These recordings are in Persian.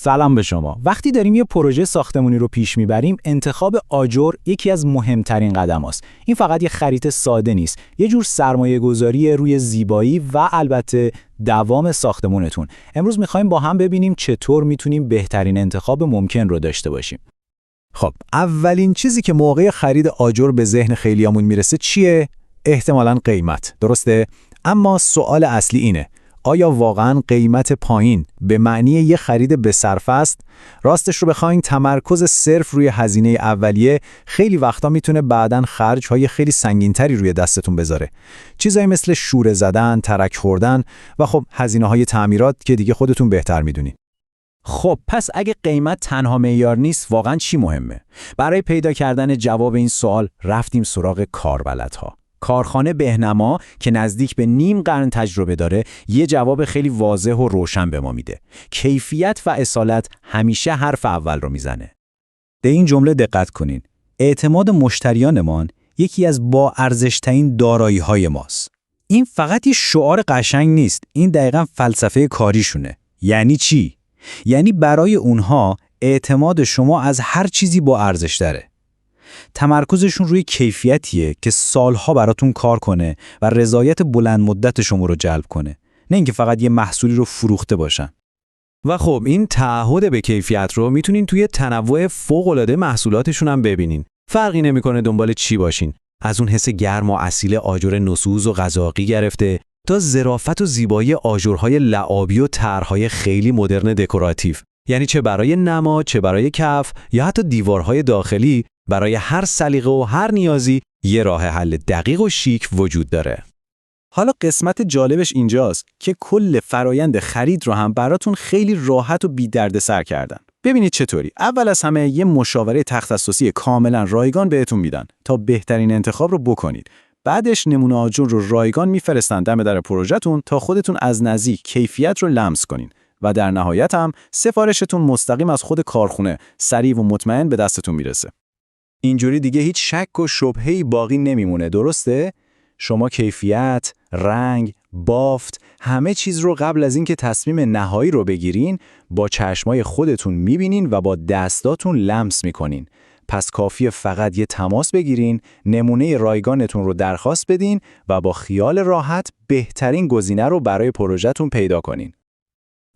سلام به شما. وقتی داریم یه پروژه ساختمانی رو پیش میبریم، انتخاب آجر یکی از مهمترین قدم‌هاست. این فقط یه خرید ساده نیست، یه جور سرمایه‌گذاری روی زیبایی و البته دوام ساختمونتون. امروز می‌خوایم با هم ببینیم چطور میتونیم بهترین انتخاب ممکن رو داشته باشیم. خب اولین چیزی که موقع خرید آجر به ذهن خیلیامون میرسه چیه؟ احتمالاً قیمت، درسته؟ اما سوال اصلی اینه: آیا واقعاً قیمت پایین به معنی یه خرید به‌صرفه است؟ راستش رو بخواین تمرکز صرف روی هزینه اولیه خیلی وقتا میتونه بعداً خرج‌های خیلی سنگین‌تری روی دستتون بذاره. چیزایی مثل شوره زدن، ترک خوردن و خب هزینه‌های تعمیرات که دیگه خودتون بهتر میدونین. خب پس اگه قیمت تنها معیار نیست، واقعاً چی مهمه؟ برای پیدا کردن جواب این سوال رفتیم سراغ کاربلدها. کارخانه بهنما که نزدیک به نیم قرن تجربه داره، یه جواب خیلی واضح و روشن به ما میده. کیفیت و اصالت همیشه حرف اول رو میزنه. به این جمله دقت کنین. اعتماد مشتریانمان یکی از با ارزش‌ترین دارایی‌های ماست. این فقط یه شعار قشنگ نیست، این دقیقاً فلسفه کاریشونه. یعنی چی؟ یعنی برای اونها اعتماد شما از هر چیزی با ارزش داره. تمرکزشون روی کیفیتیه که سالها براتون کار کنه و رضایت بلند مدت شما رو جلب کنه، نه اینکه فقط یه محصولی رو فروخته باشن. و خب این تعهد به کیفیت رو میتونین توی تنوع فوق‌العاده محصولاتشون هم ببینین. فرقی نمیکنه دنبال چی باشین، از اون حس گرم و اصیل آجر نسوز و غذاقی گرفته تا ظرافت و زیبایی آجرهای لعابی و طرح‌های خیلی مدرن دکوراتیو. یعنی چه برای نما، چه برای کف یا حتی دیوارهای داخلی، برای هر سلیقه و هر نیازی یه راه حل دقیق و شیک وجود داره. حالا قسمت جالبش اینجاست که کل فرایند خرید رو هم براتون خیلی راحت و بی دردسر کردن. ببینید چطوری. اول از همه یه مشاوره تخصصی کاملا رایگان بهتون میدن تا بهترین انتخاب رو بکنید. بعدش نمونه آجر رو رایگان میفرستن دم در پروژه‌تون تا خودتون از نزدیک کیفیت رو لمس کنین. و در نهایت هم سفارشتون مستقیم از خود کارخونه سریع و مطمئن به دستتون میرسه. اینجوری دیگه هیچ شک و شبهه‌ای باقی نمیمونه، درسته؟ شما کیفیت، رنگ، بافت، همه چیز رو قبل از اینکه تصمیم نهایی رو بگیرین با چشمای خودتون میبینین و با دستاتون لمس میکنین. پس کافیه فقط یه تماس بگیرین، نمونه رایگانتون رو درخواست بدین و با خیال راحت بهترین گزینه رو برای پروژه‌تون پیدا کنین.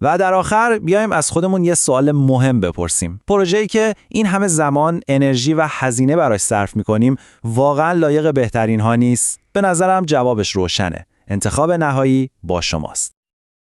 و در آخر بیایم از خودمون یه سوال مهم بپرسیم. پروژه‌ای که این همه زمان، انرژی و هزینه براش صرف می‌کنیم، واقعاً لایق بهترین ها نیست؟ به نظرم جوابش روشنه. انتخاب نهایی با شماست.